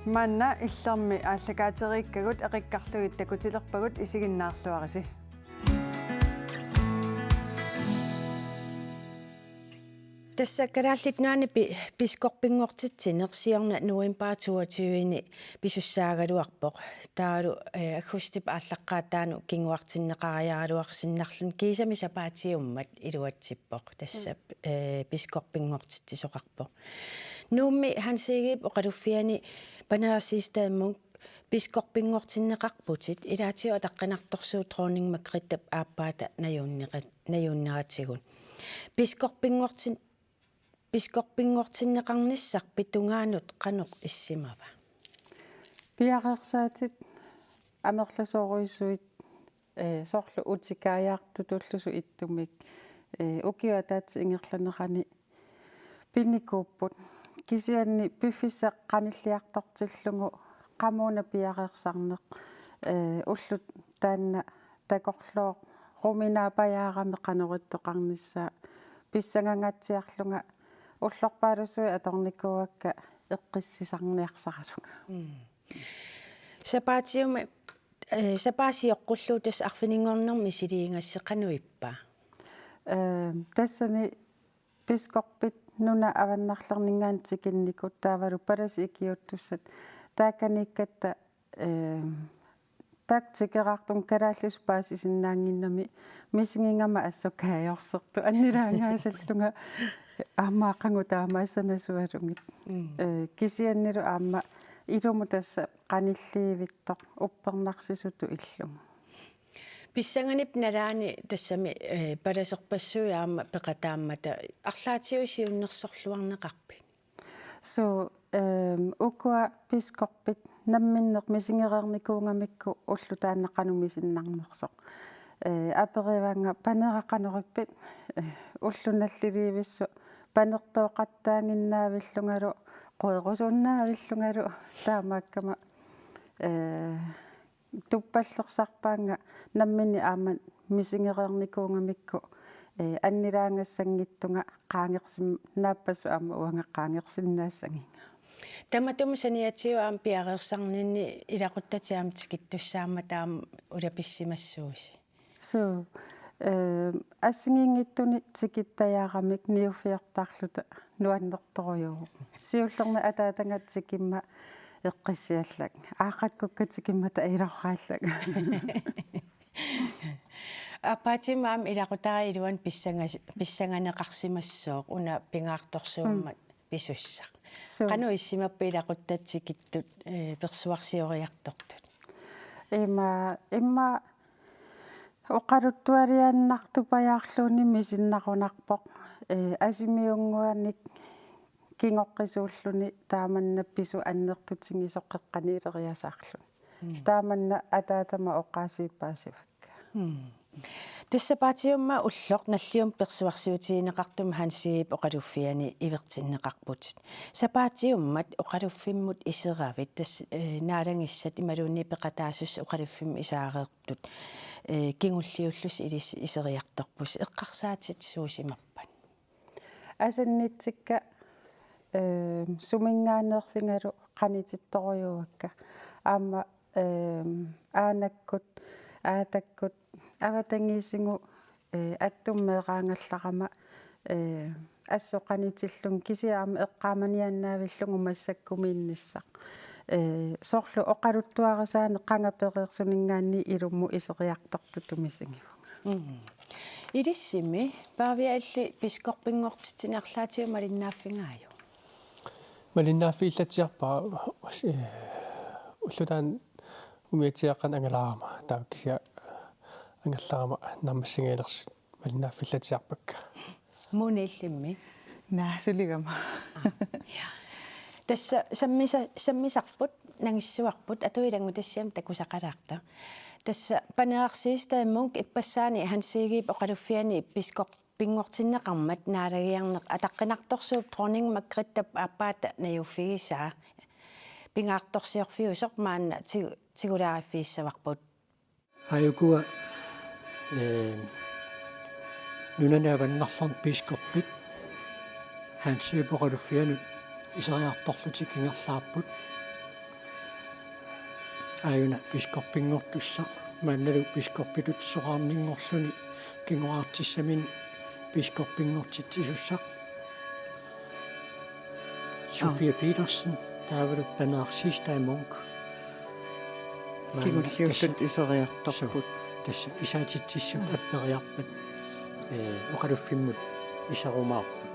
Manna illermi ааллакаатерииккагут эқиккарлугит такутилерпагут исигиннаарлуариси. Тассаккалааллитнуани пискорпингортитсинерсиорна November 22-ини писуссаагалуарпоқ таалу аггустип ааллаққаатаану кингуартиннеқариаралуарсиннарлун кисами сапаатиуммат илуатсиппоқ тасса пискорпингортитсисоқарпоқ нуумми хансигип оқалуффиани панеерсистааммун пискорпингортиннеқарпутит илаатио таққинарторсуу тронингмаккриттап ааппаата наюннератсигун пискорпингортиннеқарниссар питунгаанут қанеқ иссимава пиақерсаатит амерласооруиссуит соорлу утикааяартутуллусу иттумик укиуатаат ингерланерани пинникууппут кисианни пиффиссақ қаниллиартортиллугу qamuna piaqersarneq ullut taanna takorloo ruminaapayaarammi qanerittoqarnissaa pissangangatsiarlunga ullorpaalusui atornikuakka eqqissisarniarsaralunga сапаасиоққуллуу тас арфинингорнэрми силиингассеқануиппа тассани пискорпит нуна аваннарлернингаантикинникут таавалу палас икиуттуссат тааканиккатта тактикераартун калааллус паасисиннаангиннами мисингингама ассукаajorsertu аннилаангаасаллунга аамаақангу таамаассанасуалунгит кисианнилу аама илуму тасса qanilliivittoq uppernarsisuttu illungu писсанганип налаани тассами паласерпассуяама пеқатааммата арлаатиусиуннерсорлуарнеқарпит so ukua piskorpit намминнеқ мисингереерникуунgamikku уллу тааннеқанумисиннарнерсоқ апериванга панерақанериппит уллуналлиливиссу панертооқаттаангиннаавиллунгалу қуерусуннаавиллунгалу таамааккама туппаллерсарпаанга наммини аама мисингереерникуунgamikku аннилаангассангиттунга qaangersim naappasu aama uangaqaangersinnaassangинга таматум саниатиуаам пиареерсарнинни илақуттатиаам тикиттуссаама таам улаписсимассууси so ассингингиттуни тикиттаяарамик ниуффиортаарлута нуаннерторюу сиуллерна атаатангатсикимма эққиссиаллак аақаккуккатикиммата илоррааллак апатимаам илақутаа илуан писсанганеқарсимассооқ уна пингаарторсууммат писуссақ кану иссимаппа илақуттатсикиттут персуарсиориартортут имма оқалуттуалианнартупаяарлууни мисиннарунарпоқ асимиунгуаник кингоққисууллуни тааманна пису аннертутингисоққеққани илериасаарлун тааманна атаатама оқаасииппаасивакка тассапаатиумма уллоқ наллиум персуарсиутиинеқартум хансиип оқалуффиани ивертиннеқарпутит сапаатиуммат оқалуффиммут исеравит тас наалангиссат ималуунни пеқатаасус оқалуффим исаареертут кингуллиуллус илис исериарторпус эққарсаатит суусимаппат асаннитсикка сумингаанерфингалу қанититторюакка аама аанаккут аатаккут аватангиисингу аттуммеераангалларама ассоқанитиллун кисиаама эққааманианнаавиллугу массаккумиинниссақ соорлу оқалуттуарасаане қангапереерсунингаанни илумму исериартортутумисингивунга илиссими паавиалли пискорпингортитинарлаатиу малиннааффингаaju малиннааффииллатиарпаа уллутаан умиатиаққан ангалаарама тааккися ангалларама наммассингаилерс малиннааффиллатиарпакка муниллимми наасулигама тасса саммисарпут нангиссуарпут атуилангу тассиам такусақалаарта тасса панеарсиистааммун иппассаани хансигиип оқалуффиани пискорпингортиннеқармат наалагиарнеқ атаққинарторсууп тронингмаккриттап ааппаата наюффигисаа пингаарторсиорфиусоқ маанна тигулаариффииссаварпут аюкуа нунанаваннарларн пискорпит хансиипоқалуффианут исериарторлутик ингерлаарпут aajuna piskorpingortussaq maannalu piskorpitut soqarninngorluni kingoartissamin piskorpingortitsisussaq Sofia Petersen taavalu panearsiistai Munk Kingulliussut iseriartorput. Tassa isaatitsissut apperiarpat oqaluffimmut isarumaarput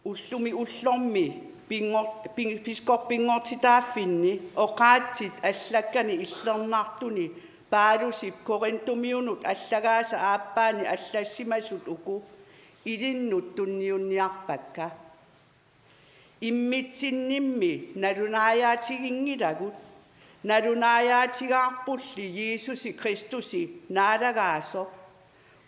ullumi ullormi piskorpingortitaafinni oqaatsit allakkani illernaartuni paalusip korintumiunut allagaasa aappaani allassimasut uku ilinnut tunniunniarpakka immitsinnimmi nalunaayaatigingilagut nalunaayaatigaarpulli Jeesusi Kristusi naalagaaso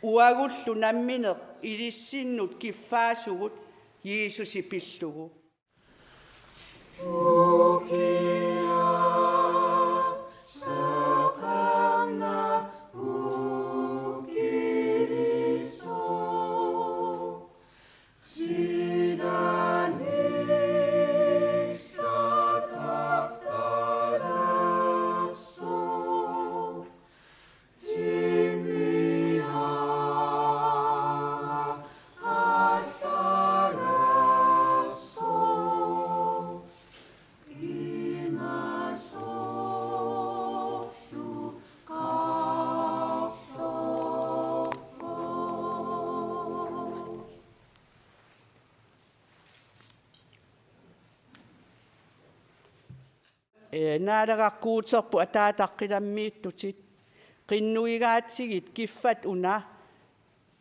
uagullu nammineq ilissinnut kiffaasugut Jeesusi pillugu. Naalarakkuuterpu ataataqqilammiittutit qinnuigaatsigit kiffat una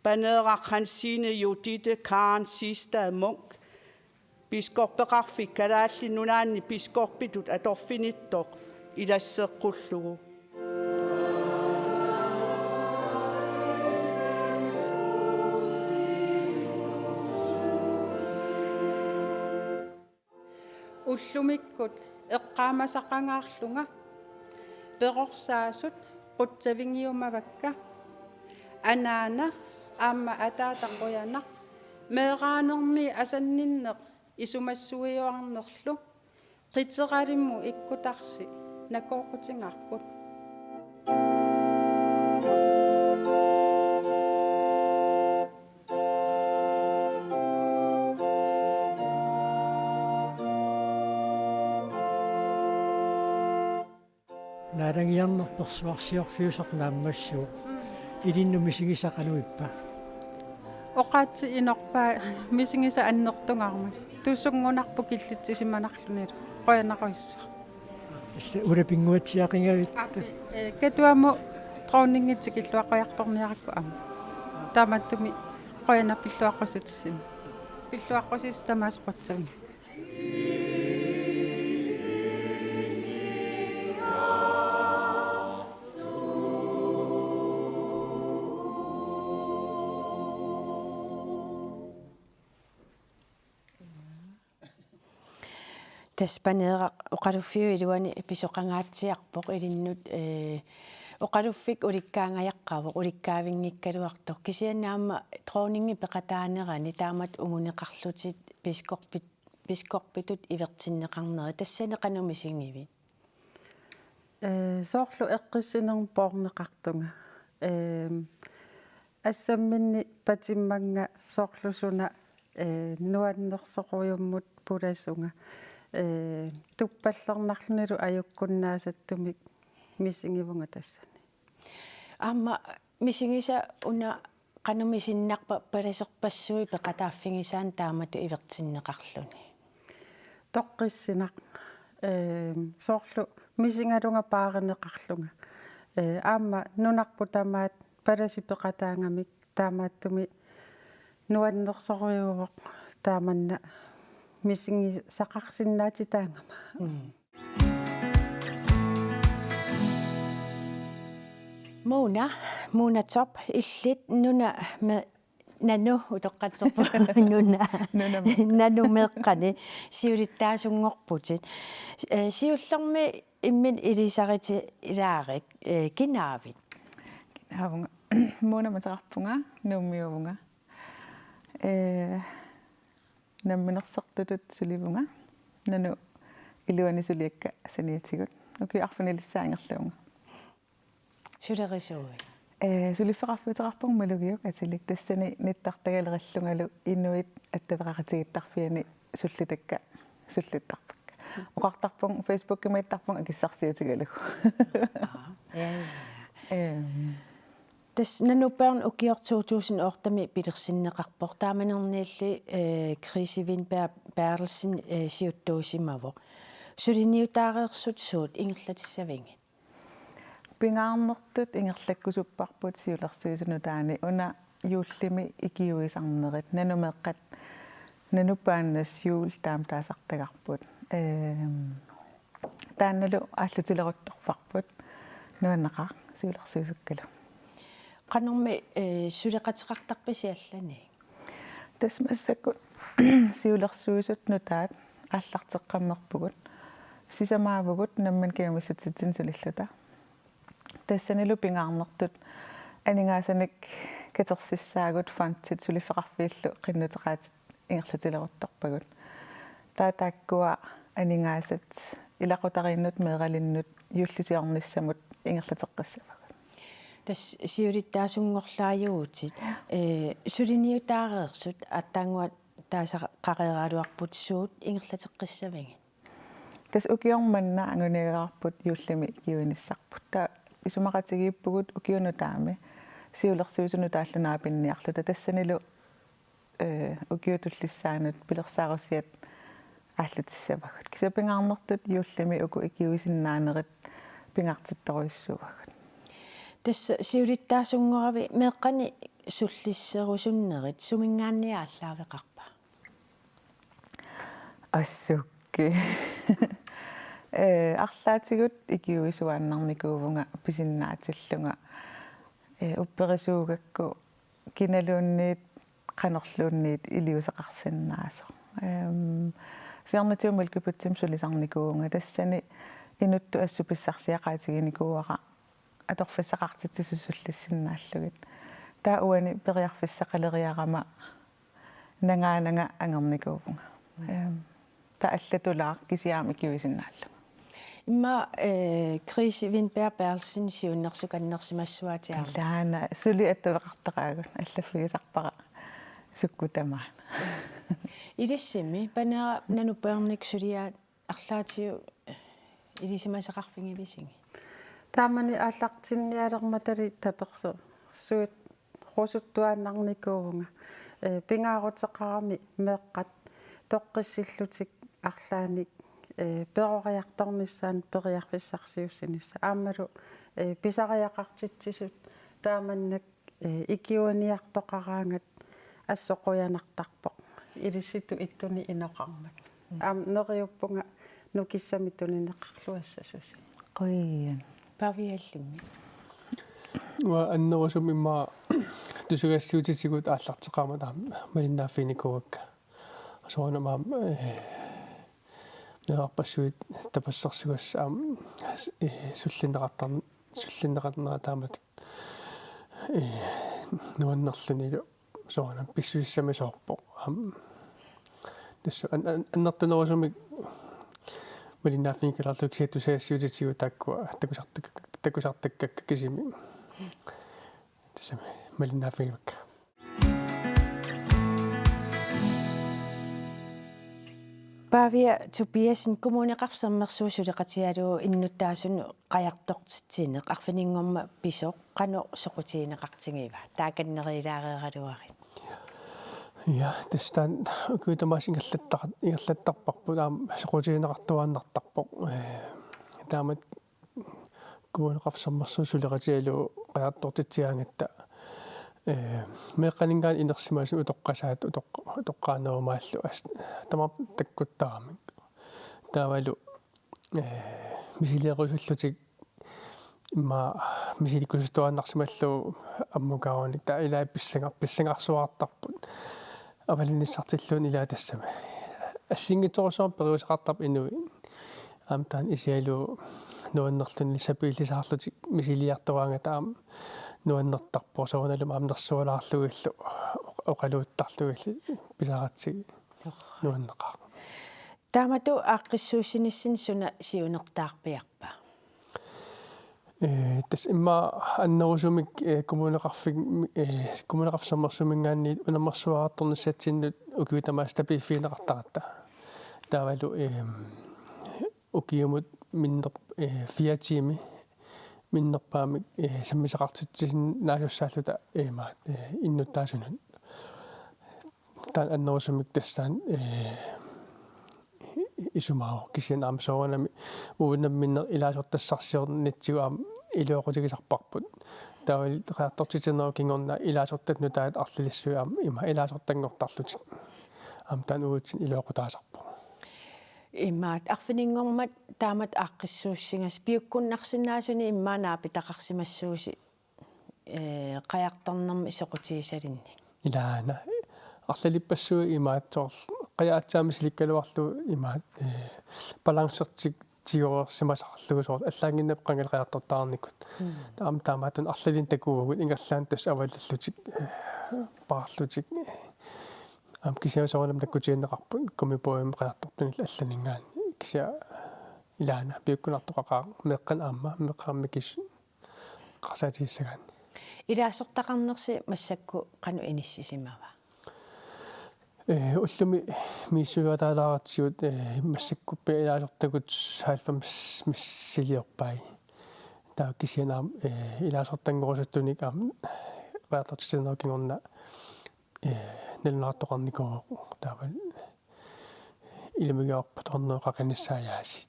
paneeqarqansiine Judithe Karen Siistai Munk piskorpeqarfik kalaallinnunaanni piskorpitut atorfinittoq ilasseeqqullugu уллумиккут эққаамасақангаарлунга перорсаасут qutsavingиумавакка анаана аама атаатаққуянақ меэраанерми асанниннеқ исумассуиуарнерлу қитералимму иккутарси накоорқутингаарпут naalangiarnerpersuarsiorfiuseq naammassuu ilinnu misigisaqanuippa oqaatsi inorpaa misingisa annertungarma tussungунарпу киллитсисиманарлунилу qoyanaqoissa исса улапингуатсиақингавит катуаму троунингитсикиллуаққоярторниаракку ама тааматтуми qoyanapilluaqqusutissimi pilluaqqusис тамаасеқутсагни таспанеэра оқалуффиу илуани писоқангааtsiarpoq илиннут оқалуффик уликкаангаяққавоқ уликкаавингиккалуартор кисианнаама троонинги пеқатаанерани таамат угунеқарлутит пискорпитут ивертиннеқарнери тассанеқануми сингивит соорлу эққиссинерпоорнеқартунга ассамминни патимманга соорлусуна нуаннерсоқуйуммут пуласунга туппаллернарлунилу аюккуннаасаттумик мисингивунга тассани аама мисингиса уна qanumisinnarpa palasерпассуи пеқатааффигисаан таамату ивертиннеқарлуни тоққиссинақ соорлу мисингалунга пааринеқарлунга аама нунарпу тамаат паласи пеқатаангамик таамааттуми нуаннерсориуоқ тааманна мисинги сақарсиннаати таангама Mona top illit nuna med nanu utoqqatserpu nanu meqqani siulittaasungorputit siullermi immin ilisariti ilaarit kinaavit Havunga Mona matarpunga nummiuvunga namminersertutut sulivunga nanu iluani suliakka saniatigut uki arfanilissaangerluunga sulerisuui sulifferarfuuterarpung malugiuk atilik tassani nittartagalериллунгалу inuit attavaqaratigittarfiani sullitakka sullittarpakka oqartarpung Facebook-kimaitarpung akissarsiutigalugu tas nanupern ukior 2008 pilersinneqarpor taamanerniilli Krisivin Bertelsen siuttuusimavo suliniutaareersut suut ingerlatissavingit pingaarnertut ingerlakkusupparput siulersuusunu taani una juullimi ikiuisarnerit nanumeqqat nanupaannas juul taam taasartagarput taannalu ааллутилерутторфарпут нуаннеқар сиулерсуусуккалу qanormi suleqatiqartarpisiallani тасмассаккут сиулерсуусут нутаат ааллартеққаммерпугут сисамаавгут намман киамиссатситсин сулиллута тассанилу пингаарнертут анигаасаник катерсиссаагут фантит сулиффеқарфииллу қиннутеқаатит ингерлатилерутторпагут таатааккуа анигаасат илақутариннут меералиннут юллисиорниссамут ингерлатеққассава tas siulittaasuнгорлаажуутит сулиниутаареерсут аттаангуат таасақареералуарпут суут ингерлатеққиссавингит тас укиорманна ангунигаарпут юуллими киуиниссарпут та исумақатигииппугут укиуну таами сиулерсуусуну тааллунаа пинниарлута тассанилу укиутуллиссаанут пилерсаарусиат ааллутиссавагут кисапингаарнертут юуллими уку икиуисиннаанерит пингаартитторуиссувагут tas siulittaasuнгорави меэккани суллиссерусуннерит сумингаанниааллаавеқарпа ассукки арлаатигут икиуисуааннарникуувнга писиннаатиллунга упперисуугакку киналуунниит qanorluunniit iliusaqarsinnaasо сиарнатиумал кипутсим сулисарникуунга тассани инутту ассуписсарсиақаатигиникууара аторфиссақартитсусуллиссиннааллугит таа уани периарфиссақалериарама нангаанага ангерникуувнга таа аллатулаар кисиаами киуисиннааллу имма Krisivin Bertelsen сиуннерсуканнерсимассуатиар лаана сули аттавеқартараагут аллаффигисарпара суккутамаа илиссими панера нануперник сулиаат арлаатиу илисимасеқарфингивисинги таамани ааллартинниалерматали таперсо суут хусуттуааннарникуунга пингаарутеқарами меэққат тоққиссиллутик арлааник перориарторнissaан периарфиссарсиуссинисса аамалу писариақартитсисут тааманнак икиуаниартоқараангат ассоқуянартарпоқ илисситу иттуни иноқармат аам нериуппунга нукиссамитунинеқарлуассасуси қуиан павиаллимми уа аннерусум имма тусугассуутитигут ааллартеқарма таам малиннааффиникуакка асоонама нераппассуит тапассарсугасса суллиннеқарнера таамат нуаннерлунилу соона писсуиссами соорпо тасса аннертунерусумик малиннааффиникаларлук сиатусаассуутитигу тааккуа такусартаккакка кисими тасса малиннааффигивакка Pavia Tobiasen kommuneqarsermersuusuleqatialuu innuttaasunu qajartortitiineq arfiningorma pisoq qano soqutiineqartingiva taakanneriilaareeraluarit ja testaan kuitamas ingerlattarparpu taam soqutiineqartuaannartarpoq taamat kommuneqarsermersuusuleqatialuu qajartortitiaangatta meeqqaningaan inersimaasu utoqqasaat utoqqaanerumaallu tamar takkuttaramik taavalu misiliaqusullutik имма мисиликкусустоаннарсималлу аммукаруник таа илаа писсангарсуартарпут авалинниссартиллуун илаа тассами ассингиторусоор периусақартарп инуи амтаан исиалу нуаннерлун лисапилисаарлутик мисилиартуаанга таам нуаннертарпоо сооналум амнерсуалаарлугиллу оқалууттарлугилли писаратсиги нуаннеқаа таамату ааққиссуусиниссин суна сиунертаарпиарпа тас имма аннерусумик коммунеқарфик коммунеқарфсаммерсумингаанни унаммерсуаартэрнссатсиннут укуитамаас тапиффиинеқартарата таавалу укиумут миннер 4 тими миннерпаамик саммисақартитсин наасуссааллута маат иннуттаасунут таан аннерусумик тассаан исумао кисиан амсоонами уунамминнер илаасортассарсиорнитсигу аам илуоқутигисарпарпут таавал qaartortiternero kingorna илаасортатну таат арлилиссуи аам има илаасортангортарлутик аам таан уутсин илуоқутаасарпу имаат арфинингормат таамат ааққиссууссигас пиуккуннарсинаасуни иммаанаа питақарсимассууси қаярторнэрми исоқутигисалинни илаана арлалиппассуи имаатсоор qayaatsaamislikkaluarlu imaat balansertik tiorsimasarlugusoort аллаангиннап qangalqaartortaarnikut таамаатун арлалин такуугут ингаллаан тас аваллаллутик паарлутик ам кисиасоорнам таккутииннеқарпут комипоим qaartortunil алланингаан кися илаана пиуккунартоқақаа меққан аама меққармикис qasatiissagaan илаасортақарнерси массакку қану иниссисимава уллуми миссуатаалааратсиут массаккуппи илаасортакут 90 миссилиорпай таа кисинаам илаасортангорусуттуник аам qaartortiternero нэлнаартоқарникоо таавал илмигаарпут орнеоқақаниссааяасит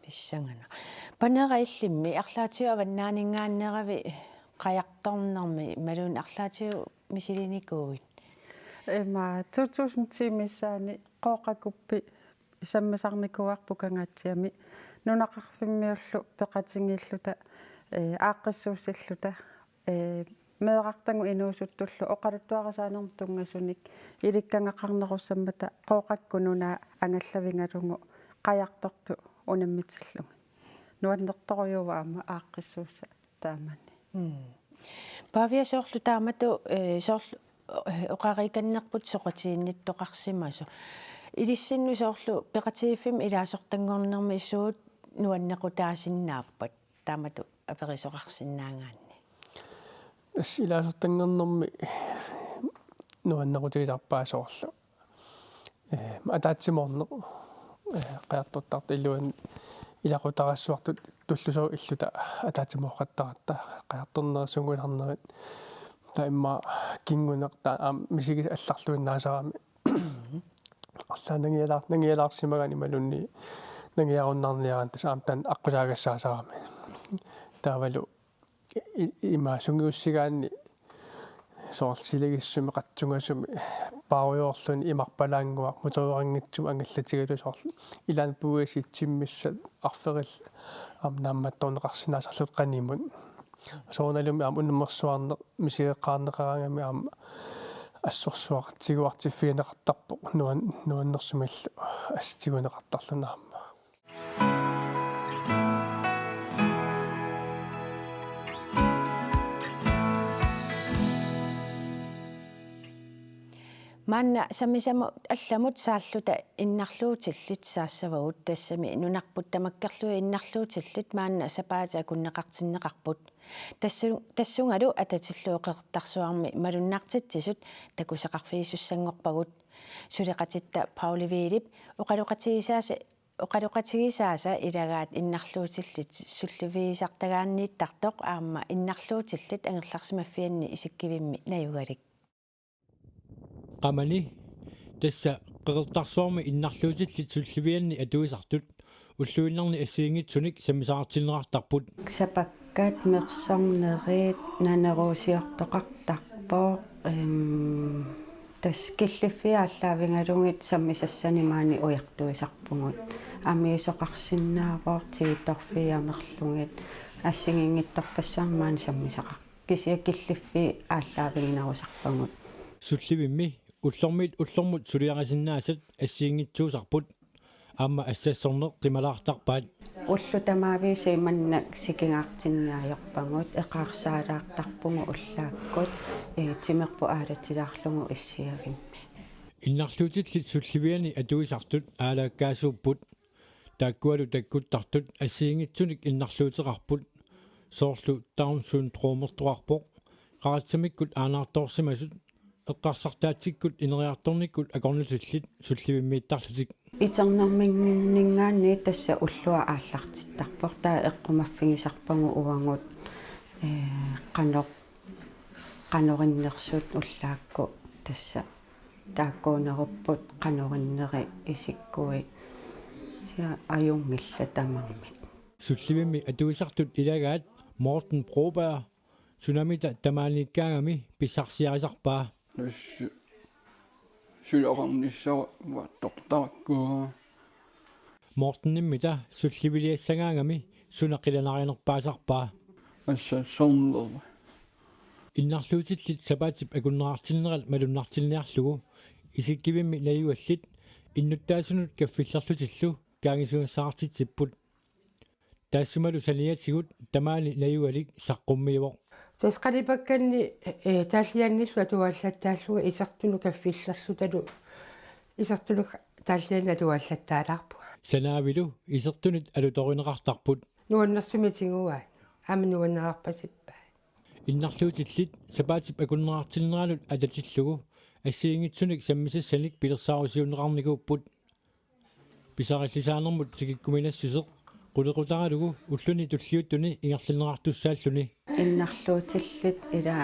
писсангана панераиллимми арлаатиу аваннаанингааннерави qajartornermi малун арлаатиу мисилиникуугит эма 2010 миссаани қооқакуппи исаммасарникуарпу кангаатсиами нунақарфиммиуллу пеқатингииллута ааққиссууссиллута меэқартангу инуусуттуллу оқалуттуарасаанерм тунгасуник иликкангақарнеруссаммата қооқаккунуна ангаллавингалугу қаярторту унаммитсиллуга нуаннерторюуваама ааққиссуусса таамани павиасоорлу таамату соорлу оқариканнерпут соқатиинниттоқарсимасу илиссинну соорлу пеқатииффим илаасортангорнерми иссуут нуаннеқутаасиннааппат таамату аперисоқарсиннаангаанни ас илаасортангорнерми нуаннеқутигисарпаасоорлу атаатсиморне qaartortart illuan ilaqutarassуартут туллусоо иллута атаатимоққаттаратта qaartorneersungularnerit таимма кингунерта мисигис алларлуиннаасарами арлаанангиалаарсимагани малунни нангиаруннарниаран тасаамтан аққусаагассаасарами таавалу има сунгиуссигаанни соорсилигиссуми қатсунгасуми пааруйоорлуни имарпалаангуа мутериорангитсум ангаллатигалу соорлу илаан пугаситсиммиссат арферил наамматтоонеқарсинаасарлут қанимут соорналуми уннамерсуарне мисиеққарнеқарангами ассорсуартигуартиффиинеқартарпо нуаннерсумиллу асситигунеқартарлунаама манна самисаму алламут сааллута иннарлуутиллит саассавагут тассами нунарпут тамаккерлуи иннарлуутиллит маанна сапаата куннеқартиннеқарпут тассунгалу ататиллуоқертарсуарми малуннаартитсисут такусеқарфиисуссангорпагут сулеқатитта пауливилип оқалуқатигисааса илагаат иннарлуутиллит суллувиисартагааннииттартоқ аама иннарлуутиллит ангерларсимаффианни исиккивимми наюгалик qamani tassa qeqertarsuarmi innarluutillит сулливианни атуисартут уллуиннарни ассиингитсуник саммисаартиннеқартарпут сапаккаат мерсорнериит нанеруусиортоқартарпоо тас киллиффиааллаавингалугит саммисассанимаани уяртуисарпугут амиисоқарсиннаавоо тииторфиамерлугит ассигингиттарпассуармаани саммисаqa кисия киллиффи ааллаавигинарусарпагут сулливимми уллормут сулиарасиннаасат ассиингитсуусарпут аама ассассорнеқ қималаартарпаат уллу тамаависи маннак сикингаартинниаёрпагут эқарсаалаартарпугу уллааккут тимерпу аалатилаарлугу иссиагимми иннарлуутиллит сулливиани атуисартут аалааккаасууппут тааккуалу таккуттартут ассиингитсуник иннарлуутеқарпут соорлу таунсуунтроомертуарпоқ қаратсамиккут аанаарторсимасут эққарсартаатсиккут инериарторниккут акорнутиллит сулливиммииттарлутик итернэрмингиннгаанни тасса уллуа ааллартиттарпор таа эққумаффигисарпагу уангут канориннерсут уллаакку тасса тааккуунеруппут канориннери исиккуи сиа аюнгилла тамарми сулливимми атуисартут илагаат Мортен Broberg Tsunamita тамааниккаагами писсарсиарисарпаа сулеоқарнissawa ваттортараккуа Мортенниммита сулливилиассагаангами сунаққиланарианерпаасарпаа ассассорнерва иннарлуутиллит сапаатип акуннераартиннерал малуннартинниарлугу исиккивимми наюаллит иннуттаасунут каффилларлутиллу каагисуассаартитсиппут таассумалу салиатигут тамаани наюалик саққуммиивоқ тасқалипакканни тааллианнисуа туаллаттааллуга исартуну каффиллерлуталу исартуну тааллианна туаллаттаалаарпу санаавилу исертунит алуторинеқартарпут нуаннэрсумитингуа амнуаннеқарпасиппа иннарлуутиллит сапаатип акуннераартиннералут ататиллугу ассиингитсуник саммисассаник пилерсаарусиуннеқарникууппут писариллисаанермут тикиккуминассусеқ qullequtaralugu ulluni tulliuttuni ingerlinnerartussaalluni иннарлуутиллит ила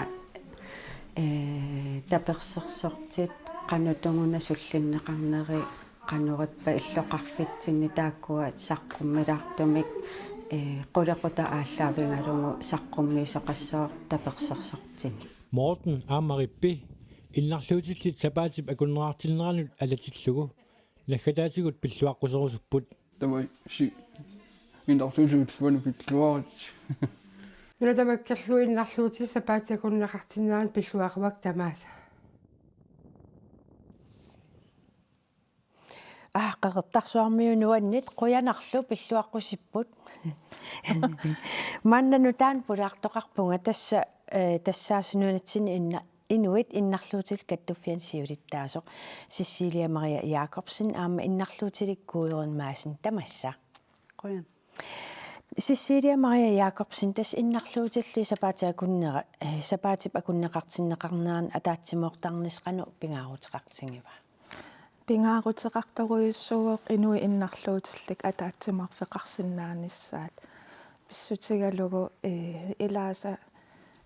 таперсерсортит qanutunguna sullinneqarneri qanurippa иллоqarfitsinni taakkua saqqummilaartumik qulequta ааllaавингалугу saqqummiisoqassoo tapersersortini Morten Amarippi иннарлуутиллит сапаатип акуннераартиннеранут алатиллугу наггатаатигут пиллуаққусерусуппут тамай си иннарлуутиллуани пиллуарит нуатамаккерлуиннарлуути сапаатакуннеқартиннеран пиллуақуак тамааса qeqertarsuarmiunuannit quyanarlu pilluaqqusipпут маннану таан пулаартоқарпунга тассаасунуунатсини инуит иннарлуутил каттуффиансиулиттаасоқ Сисилия Мария Якобсен аама иннарлуутиликкуйерун маасин тамасса quyan Сисилия Мария Якобсен тас иннарлуутилли сапаатиакуннера сапаатип акуннеқартиннеқарнаан атаатсимоортарнисқану пингаарутеқартингива пингаарутеқарторуйуссууоқ инуи иннарлуутиллик атаатсимоорфеқарсинааниссаат писсутигалугу илааса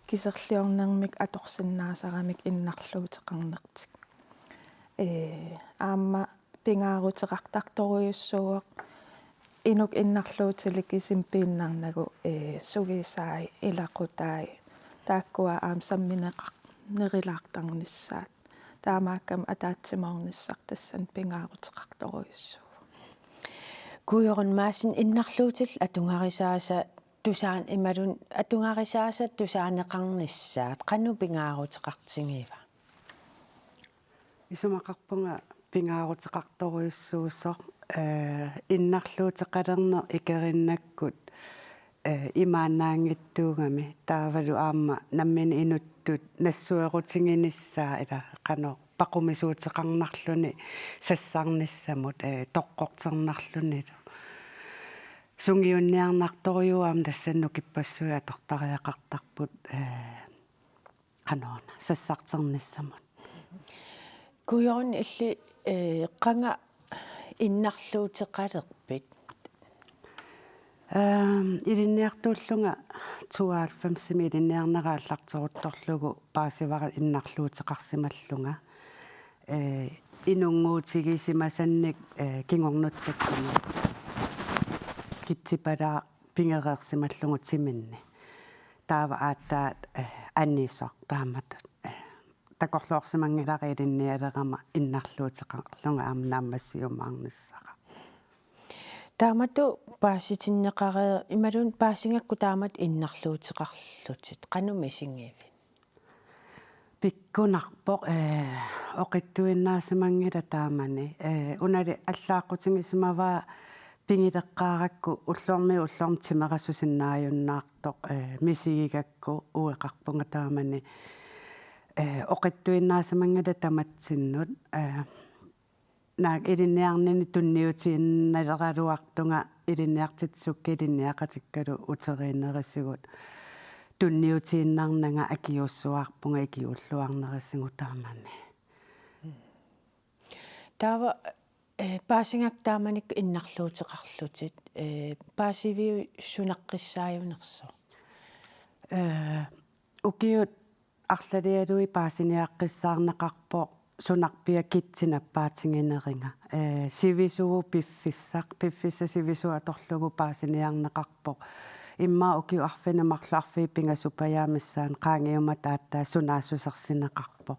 кисерлиорнермик аторсиннаасарамик иннарлуутеқарнертик аама пингаарутеқартарторуйуссууоқ инук иннарлуутилик исимпииннарнагу сугисаи илақутаи тааккуа аам самминеқар нерилаартарниссаат таамааккам атаатсимоорниссар тассан пингаарутеқарторуйуссуу куйорун маасин иннарлуутил атунгарисааса тусаан ималун атунгарисааса тусаанеқарниссаат қану пингаарутеқартингива исумақарпунга пингаарутеқарторуйуссуусоқ иннарлуутеқалернер икериннаккут имаанаангиттуугами таавалу аама наммини инуттут нассуерутингиниссаа ила қано пақумисуутеқарнарлуни сассаарниссамут тоққортернарлуни сунгиунниарнарторюаам тассанну киппассуи атортариақартарпут қаноона сассаартерниссамут куйорун илли қанга иннарлуутеқалерпит илинниартууллунга 92 илинниарнерааллартерутторлугу паасивара иннарлуутеқарсималлунга инунгуутигисимасанник кингорнуттаккуна китсипалаа пингереерсималлугу тиминни таава ааттаат аннисоқ таамат такорлуорсимангилари илинниалерама иннарлуутеқарлунга аамнааммассиумаарниссара таамату пааситиннеқареа ималун паасингакку таамат иннарлуутеқарлутит qanumi сингиви пиккунарпоқ оқиттуиннаасимангила таамани унали аллааққутингисимаваа пингилеққааракку уллуарми тимерасусиннааюннаартоқ мисигигакку уеқарпунга таамани оқиттуиннаасимангила таматсиннут наак илинниарнини тунниутиинналералуартунга илинниартитсукки илинниақатиккалу утерииннерисигут тунниутииннарнага акиуссуарпунга икиуллуарнерисигу таамани таава паасингак тааманик иннарлуутеқарлутит паасивиу сунаққиссааюнерсо укиут арлалиалуи паасиниаққиссаарнеқарпо сунарпиа китсинаппаатингинеринга сивисуу пиффисса сивисуу аторлугу паасиниарнеқарпо имма укиу арфинамарлу арфииппингасупаяамиссаан qaangiuma тааттаа сунаассусерсинеқарпо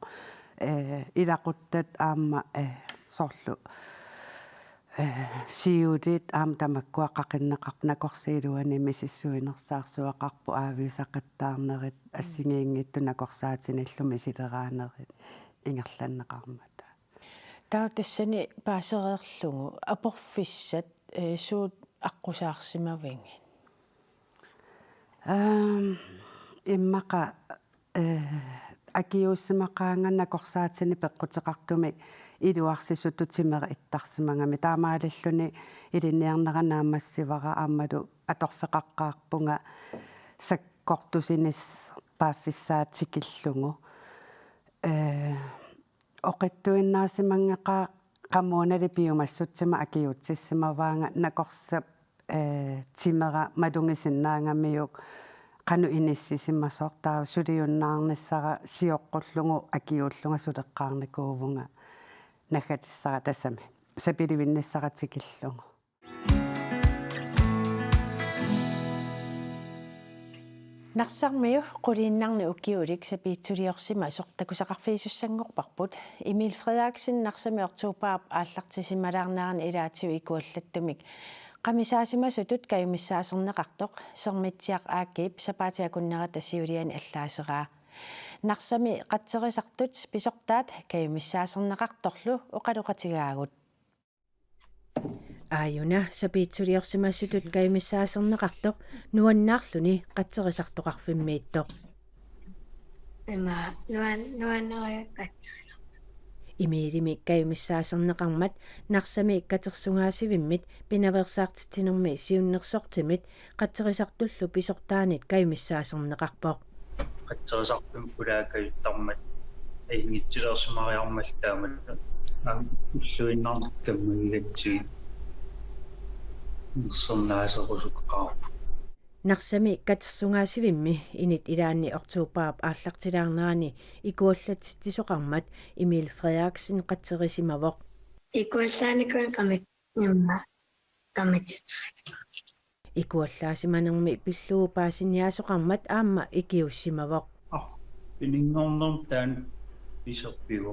илақуттат аама сорлу сиудит аам тамаккуақақиннеқарп накорсиилуани мисиссуинерсаарсуақарпу аависақаттаарнерит ассигиингитту накорсаатиниллуми силераанерит ингерланнеқармата таа тассани паасереерлугу апорфиссат суут аққусаарсимавинги иммақа акиуссимақаанга накорсаатини пеққутеқартумик илуарсисутутимера иттарсимангами таамаалиллуни илинниарнеранаамассивара аамалу аторфеқаққаарпунга саккортусинис пааффиссаатикиллугу оқиттуиннаасимангеқаа qammuunali piumassuttima akiutsissimavaanga nakorsap timera malungisinnaangamiuk qanu inissisimmasortaa suliunnaarnissara sioqqullugu akiullunga suleqqaarnikuuvunga nagatissara tassami sapilivinnissaratikillugu нарсармиу qulииннарни укиулик сапиитсулиорсима сортакусақарфиисуссангорпарпут Emil Frederiksen нарсами ортуупаап ааллартисималаарнерани илаатиу икуаллаттумик qamisaasimасутут каюмиссаасернеқартоқ сермитсиақ ааккип сапаатиакуннера тассиулиани аллаасераа нарсами қатсерисартут писортаат каюмиссаасернеқарторлу оқалоқатигаагут ааюна сапиитсулиорсимассутут каюмиссаасернеқартоқ нуаннаарлуни қатсерисартоқарфиммииттоқ имиилими каюмиссаасернеқармат нарсами катерсунгаасивиммит пинаверсаартитинерми сиуннерсортимит қатсерисартуллу писортаанит каюмиссаасернеқарпоқ қатсерисарпим пулаакаюттармат ингитсилерсимариармал уллуиннарнаккаммигатсуи нерсернаасерусуккаа нарсами катерсунгаасивимми инит илаанни ортуупаап ааллартилаарнерани икуаллатситсисоқармат Emil Frederiksen қатсерисимавоқ икуаллааникуан камит нямма камитсит икуаллаасиманерми пиллуу паасиниаасоқармат аама икиуссимавоқ пинингорнерм таан писерпиу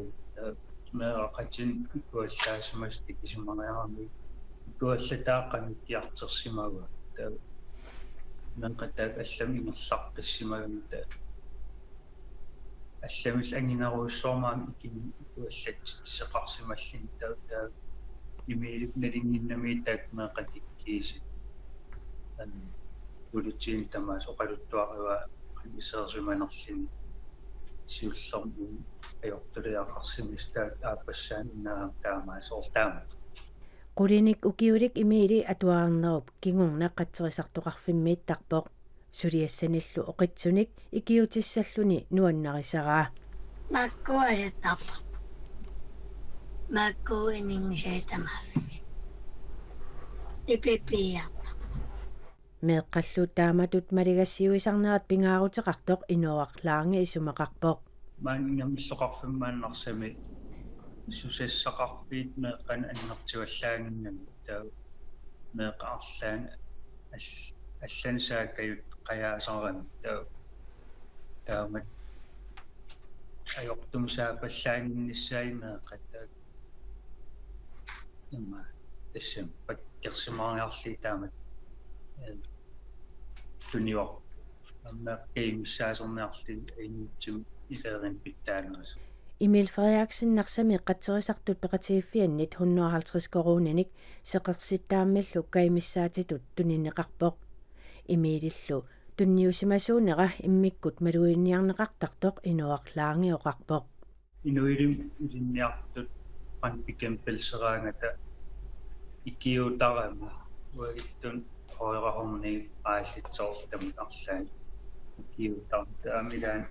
меэқатин икуаллаасимас тикисимариарами икуаллатааққамит киартерсимага таа нанқатаак аллами ингерлаққиссимагамта алламил ангинеруйссуармаами икин икуаллатсеқарсималлин таа имеилип налингиннами таак меэқатиккиисит ан улутсиин тамаас оқалуттуариуа қимисеерсиманерлини сиуллэрму аёртулиақарсимистаат ааппассаан инаа таамаас ортаамат qulиник укиулик имиили атуаарнеруп кингорна қатсерисартоқарфиммииттарпоқ сулиассаниллу оқитсуник икиутиссаллуни нуаннарисараа маккуасаттарпа маккуинингисаатамаа ипепиа меэққаллу тааматут малигассиуисарнерат пингаарутеқартоқ инуарлаарнги исумақарпоқ маангамиллоқарфиммааннарсами сусассақарфиит меэқан аннертиваллаагиннами таа меэқарлаан аллансааккают қаяасарами таамат аёртумсаапаллаагиннссаи меэқаттаа имма тассам паккерсимаариарли таамат туниор амма геймсаасерниарли иннитсум илерин питтаанерис Emil Frederiksen narсами qatserisartut peqatiiffiannit 150 koruunanik seqersittaammallu kaimissaatit tuninneqarpoq Emilillu tunniusimasuunera immikkut maluinniarneqartartoq inuarlaangioqarpoq inuilim ilinniartut panpikempelseraangata ikiutarama uagittun hoirahorni aallitsoortamut arlaani ikiutar taamilaan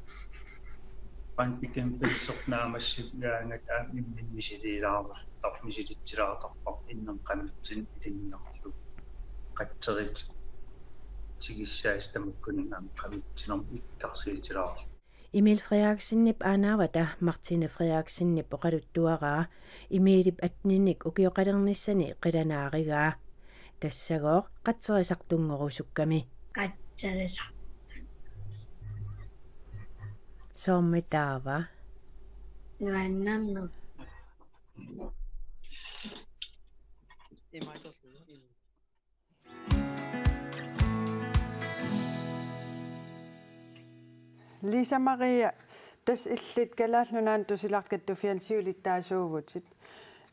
panpikempelsornaamassulaangata imminmisililaarus tarmisilitsilaartarpaq inneqqanutsin ilinnerlu qatserit sigissaastamukkunin qamitsinor ikkarsiitilaarlu Emil Frederiksen aanaavata Martine Frederiksen oqaluttuaraa Emilip atninnik ukioqalernissani qilanaarigaa tassagoo qatserisartungorusukkami qatserisar sommitaava nuannarnu Lisa Maria tas illit kalaalnunaan tusilarkattufiansiulittaasuuvutit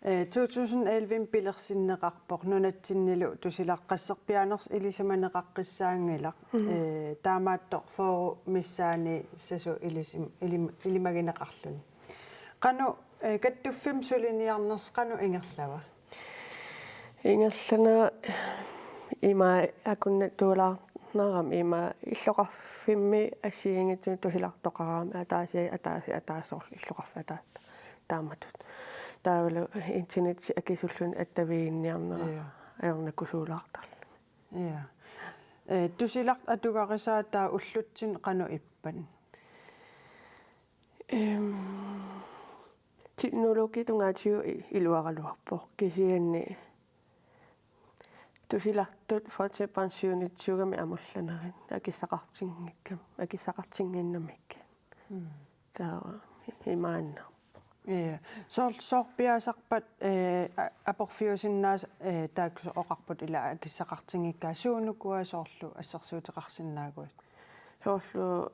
2011 pilersinneqarpoq nunatsinnilu tusilaqqasserpianers ilisamaneqaqqissaangilaq taamaattoq foru missaani sasu ilimagineqarluni qanu kattuffim suliniarners qanu ingerlava ingerlana ima akunna tuulaarnaram ima illoqarfimmi assiingittu tusilartoqaraama ataasorl illoqarfata taamatut taavalu internet akisullun attaviinniarnera aornakusuulaartarlu ja tusilaq atugarisaata ullutsin qanu ippan teknologi tungatiu iluaraluarpoq kisianni tusilartut fortepensionitsugami amullaneri akissaqartinginnamikka taava imaanna ja sorpiasarpat aporfiusinnaas taak oqarput ila akissaqartingikkaa suunukua soorlu assersuuteqarsinnaaguit soorlu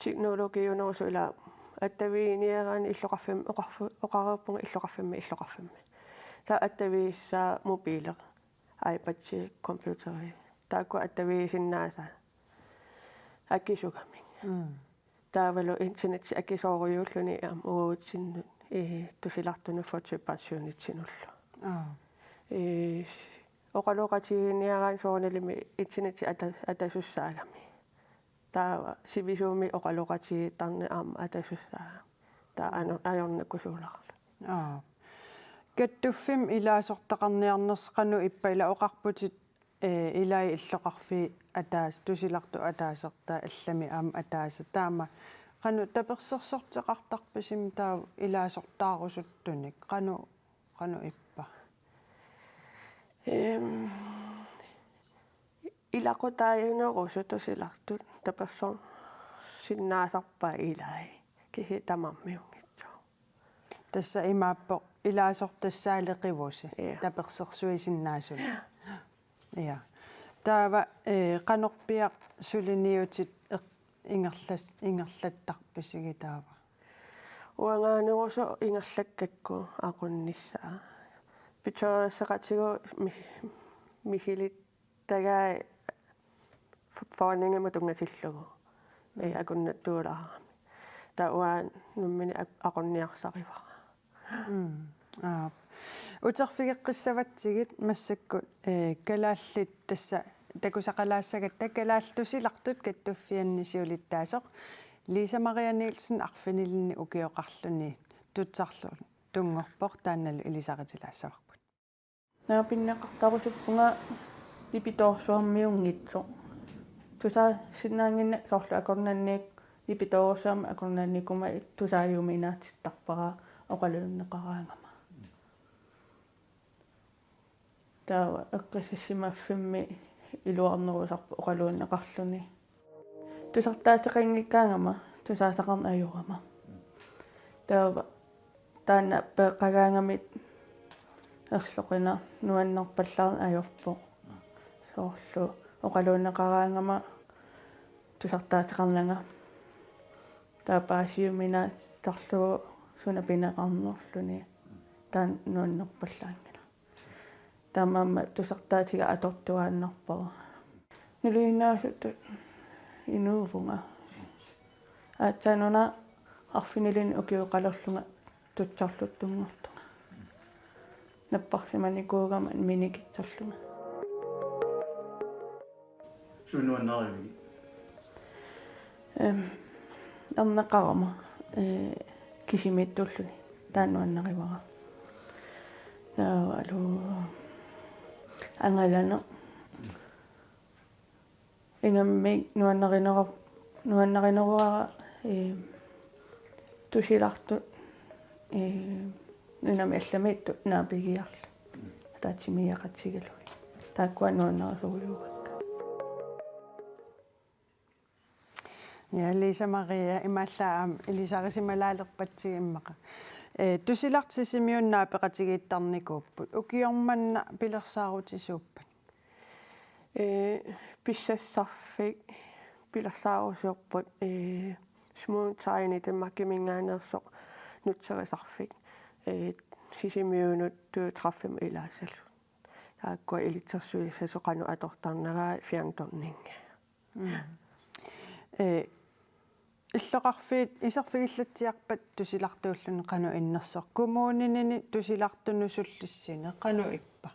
teknologiunersu ila attaviinieraani illoqarfim oqarerpunga illoqarfimmi ta attaviissaa mobiiler iPad computeri taakku attaviisinnaasa akkisugami taavalu internet akkisooriulluni uutsinnu tusilartunu fortepensionitsinullu oqaloqatiiniaraan soornalimi internet atasussaagami taava sivisuumi oqaloqati tarne aama atasussaa taa ajornakusuularlu kattuffim ilaasortaqarniarners qanu ippa ila oqarputit ilai illoqarfi ataas tusilartu ataaserta allami aama ataasa taama qanu tapersersorteqartarpisim taa ilaasortaarusuttunik qanu ippa ilaqutaajunerusu tusilartut tapersor sinnaasarpaa ilai kisi tamammiungitsu tassa imaappoq ilaasortassaaleqivusi tapersersuisinnaasuli ja taava qanorpiaq suliniutit ingerlattarpisigi taava uangaanerusu ingerlakkakku aqunnissaa pitsoorseqatigu misilittagaa forningimu tungasillugu akunnattuulaarami taa uaan nummini aqunniarsarivara uterfigeqqissavatsigit massakku kalaallit tassa takusaqalaassagatta kalaaltusilartut kattuffiannisiulittaasoq Lisa Maria Nielsen arfinilni ukioqarluni tutsarlu tungorpoq taannalu ilisaritilaassavarput naapinneqartarusuppunga lipitoorsuarmiungitso tusaa sinnaanginna soorlu akornanniik lipitoorsuarma akornannikuma tusaayuminaatittarpara oqalunneqaraangama taava eqqississimaffinmi iluarnerusarpu oqaluunneqarluni tusartaaseqingikkaangama tusaasaqarna ajurama taava taanna peeqqagaangamit ерлоqina nuannarpallaa ajorpo soorlu oqaluunneqaraangama tusartaatiqarnanga taapaasiumina tarlugu suna pineqarnerluni taan nuannerpallaangila taamaamma tusartaatiga atortuaannarpara nuluinnaasut inuuvunga aatsaanuna arfinilin ukiuqalorlunga tutsarluttungortunga napparsimanikuugama minikitsorlunga sunuannarimi арнеқарама кисимиттуллуни таануаннеривара алу ангалана инамми нуаннеринеруара тусиларту инами алламитту наапигиарла таатсимиақатсигалуи тааккуаннуаннерисуриуга Ja, Lisa Maria imallaa ilisarisimalaalerpatsigiimmaqa. Tusilartisimiunnaappeqatigiittarnikuupput. Ukiormanna pilersaarutissuuppat. Pissassarfik pilersaarusiorput smooth tiny temmakkiminngaanersoq nutserisarfik. Sisimiunut tuutraffim ilaasallu. Taakkua ilitsersuilissasoqanu atortarneraa fiantorninga. иллоqarfiit isерфигиллатсиарпат тусилартууллуни qanu иннерсоқ кумуунинини тусилартунусуллиссине qanu иппа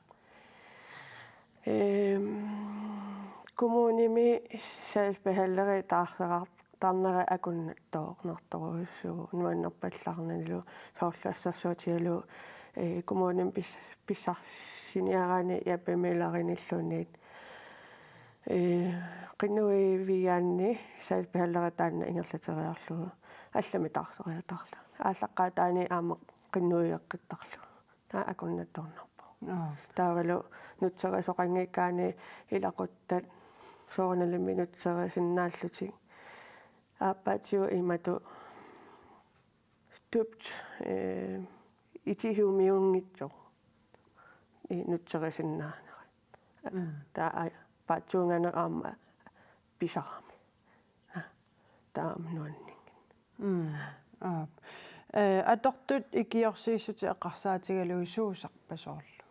кумууними саалпахаллери таарсераартарнера акуннаттоорнарторуссуу нуаннерпаллаарнилу соорлуассерсуутигалу кумууним писсарсиниараани яппимилариниллуниит qinui vianni saipahalleraataanna ingerlateriarlugu allami taarsoриатарла ааллаққаатаани аама qinnuiеққиттарлу таа акуннатторнарпо таавалу нутсерисоқангиккаани илақуттат соорналими нутсерисиннааллутик ааппаатиу имату ступт итихиумиунгитсо нутсерисиннаанера таа паатсуунганераама писарами таамнуаннингин атортут икиорсииссути эққарсаатигалуи суусарпасоорлу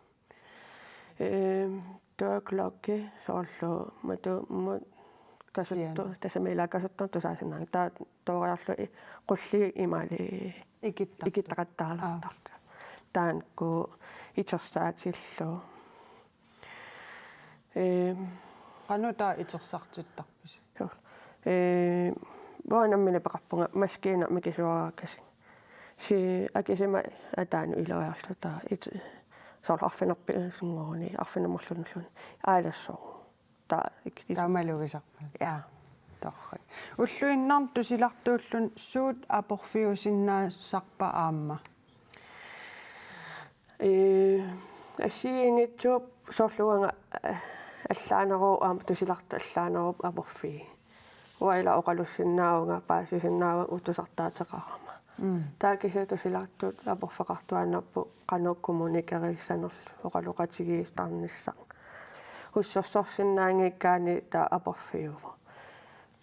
тааклокки соорлу мату касатто тасамила касатто тусаасинаа таа тоориарлу қулли имали икиттақаттаалартарта таанку итерсаатиллу qanута итерсартиттарпис воанаммина пеқарпунга маскиина микисуарааккаси си акисима атаану илериарлута соор арфинерпи сунгорни арфинамерлуннлуни аалассоо таа таамалугисарпа я торри уллуиннарн тусилартууллун суут апорфиусиннаассарпа аама ассиингитсууп соорлуанга аллаанеруу аама тусиларта аллаанеруу апорфи уайла оқалуссиннаавнга паасисиннаава утусартаатеқарама таакиса тусилартут апорфеқартуаннарпу қануккумуникериссанерлу оқалуқатигиистарнissaақ уссорсорсиннаангиккаани таа апорфиува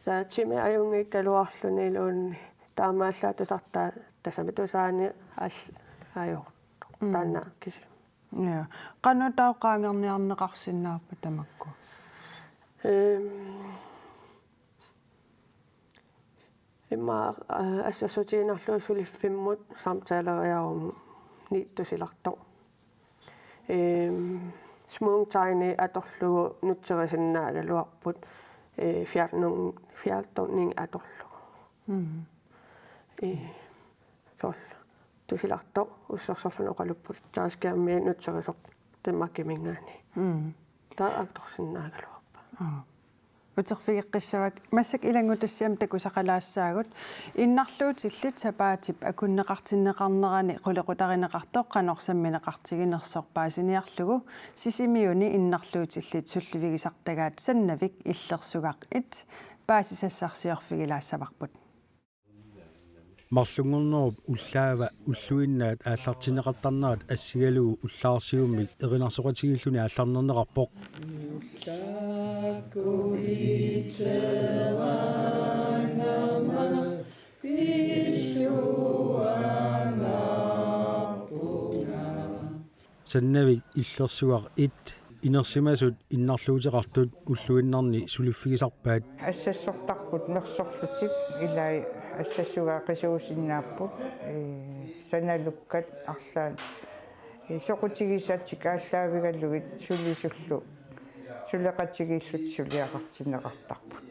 таатсими аюнгиккалуарлуни илуунни таамааллаа тусартаа тасами тусаани аажоо таана киси я qanutaoqaangerniarneqarsinnаарpa tamakku имма ассасутиинерлуусулиффиммут самтаалериарум ниттусиларто smooth tiny аторлугу нутсерисиннаагалуарпут фиарторнинг аторлугу сол тусиларто уссерсорлуну оқалуппут тааскаамми нутсерисоқ теммаккимингаани таа акторсиннаагалуарпа утерфигеққиссавак массак илангутассиам такусақалаассаагут иннарлуутиллит сапаатип акуннеқартиннеқарнерани қулеқутаринеқартоқ қанорсамминеқартигинерсоқ паасиниарлугу сисимиуни иннарлуутиллит сулливигисартагаат саннавик иллерсугақ ит паасисассарсиорфигилаассаварпут марлунгорнеруп уллаава уллуиннаат ааллартинеқартарнаат ассигалугу уллаарсиуммик эринарсоқатигиллуни аалларнернеқарпоқ саннавик иллерсуар инерсимасут иннарлуутеқартут уллуиннарни сулиффигисарпаат ассассортарпут мерсорлутик илай ассассугаа қисуусиннааппут саналуккат арлаат соқутигисаатик ааллаавигаллугит сулисуллу сулеқатигииллут сулиақартинеқартарпут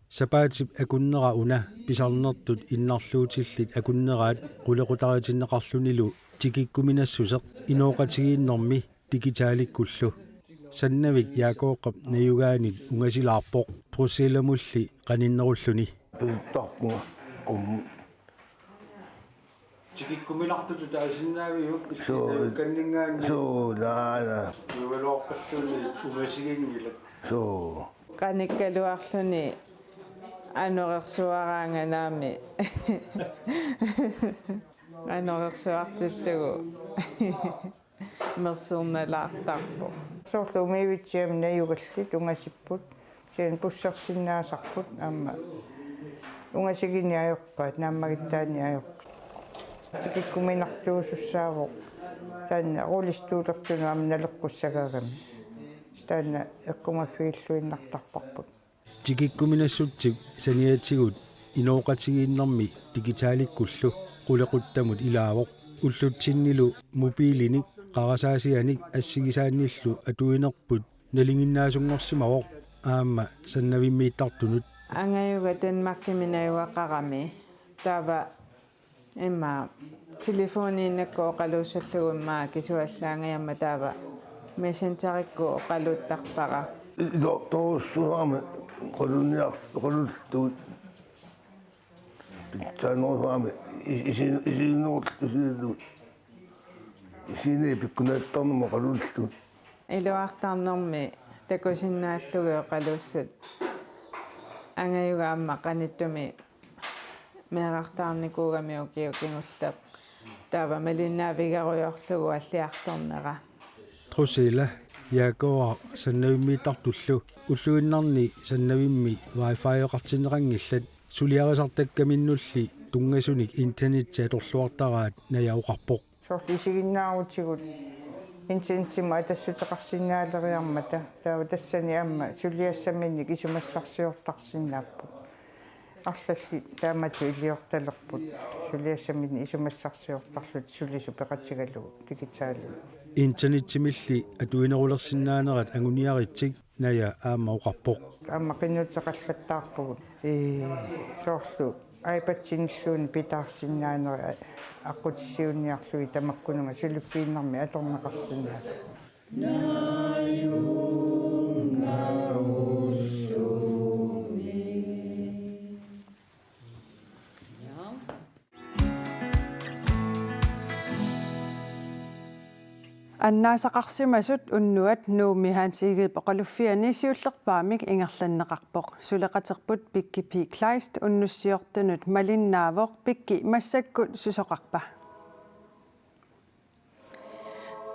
сапаатип акуннера уна писарнертут иннарлуутиллит акуннераат қулеқутаритиннеқарлунилу тикиккуминассусеқ инооқатигииннэрми дигитааликкуллу саннавик яакооққап наюгаанит унгасилаарпоқ трусиламулли қаниннеруллуни пилтарпуга ум тикиккумилартуту таасиннаавиук каннингаани наана ювелоорпаллуни унгасигингилат каниккалуарлуни анорерсуараанганаами анорерсуартиллугу мерсерналаартарпу сорту мевитсиам наюгаллит унгасиппут сиан пуссерсиннаасарпут аама унгасигиниаёрпаат нааммагиттаани аёрпут тикиккуминартуусуссаавоқ таанна рулистуулертуну аама налеққуссагаагами таанна эққумаффигиллуиннартарпарпут тикиккуминассутсик саниатсигут инооқатигииннэрми дигитааликкуллу qulеқуттамут илаавоқ уллутсиннилу мобилиник қарасаасианик ассигисаанниллу атуинерпут налингиннаасунгорсимавоқ аама саннавиммииттартунут ангаюга танмаккиминаюақарами таава имма телефониннакку оқалууссаллугуммаа кисуаллаангаяма таава мессенджерикку оқалууттарпара доктороссуарами qolunniartut питтаанерусаами исине пиккунааттарнума qalullut илуартарнэрми такусиннааллугу оқалууссат ангаюга амма qaниттуми меэрартаарникуугами укиукингуллеқ таава малиннаавигаруйорлугу аллиарторнера трусила яакоа саннавиммииттартуллу уллуиннарни саннавимми wifi-еқартинеқангиллат сулиарисартаккаминнулли тунгасуник интернетти аторлуартараат наяоқарпоқ сорлисигиннаарутигут интернеттима атассутеқарсинаалериармата таава тассани амма сулиассаминник исумассарсиортарсинааппу арлалли таамату илиорталерпут сулиассаминни исумассарсиортарлут сулису пеқатигалугу дигитаалу интернеттимилли атуинерулерсинаанерат агуниаритсик ная аама оқарпоқ аама қинуутеқаллаттаарпугут соорлу айпатсиниллуун питаарсинаанери аққутиссиунниарлуги тамаккунунга сулуппииннарми аторнеқарсинаас аннаасақарсимасут уннуат нуумиhaansiigil поқалуффиани сиуллерпаамик ингерланнеқарпоқ сулеқатерпут пикки пи клайст уннуссиортунут малиннаавоқ пикки массаккут сусоқарпа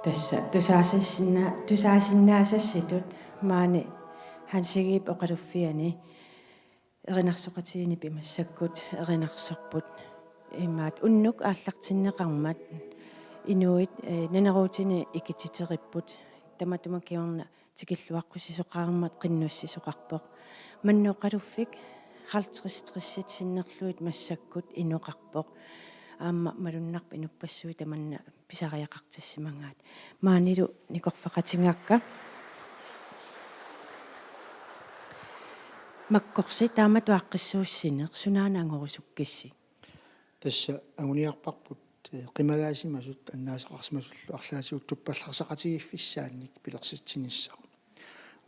тасса тусаасиннаасасситут маани хансигип оқалуффиани эринарсоқатигини пимассаккут эринарсорпут имаат уннук ааллартиннеқармат инуит нанеруутини икититериппут таматумаккиорна тикиллуаққусисоқармат қиннуссисоқарпоқ маннуқалуффик 50-30 синнерлуит массаккут инуқарпоқ аама малуннарп инуппассуи таманна писариақартиссимангаат маанилу никорфақатингакка маккорси тааматуаққиссууссинеқ сунаанаагорусуккисси тасса агуниарпарпут qimagaasimasut annaasaqarsimasullu arlaasiut tuppallaqsaqatigiffisaannik pilersitsinissaq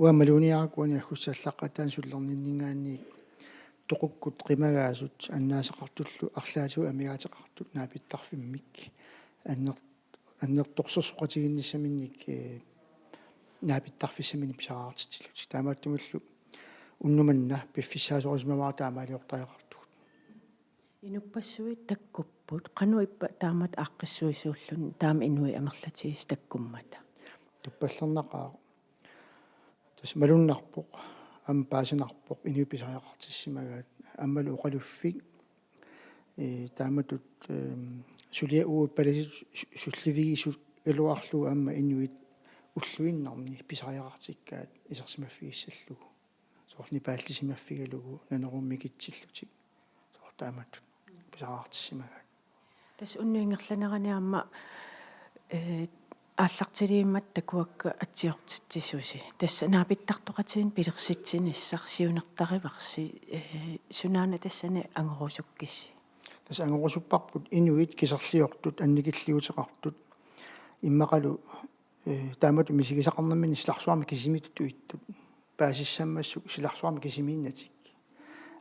uammaluniarakuani aggussallaqataan sullerninningaanni toqukkut qimagaasut annaasaqartullu arlaasiu amigaataqartut naapittarfimmik annertorsorsoqatiginnissaminnik naapittarfissamini pisaraartitillut taamaattumullu unnumanna piffissaasorismavaar taamaaliortariaqartugut Inuppassui takkupput qanuippa taamat aaqqissuisuullun taam inui amerlatigis takkummata. Tuppallernaqa tas malunnarpoq ampaasinarpoq inupisariaqartissimagaat аммалу уqaluffик тааматут сулиа ууппаласит сулливигисут элуарлугу амма инуит уллуиннарни писариақартиккаат исерсимаффигиссаллугу соорни пааллисимаффигалугу нанеруммикитсиллутик соор тааматут писариақартиссимагаат тас уннуингерланераниарма ааллартилииммат такуакка атсиортитсисуси тасса наапиттартоқатигин пилерситсиниссар сиунертариварси сунаана тассани ангорусуккисси тас ангорусуппарпут инуит кисерлиортут анникиллиутеқартут иммақалу таамату мисигисақарнаммини силарсуарми кисимитут уиттут паасиссаммассук силарсуарми кисимииннатик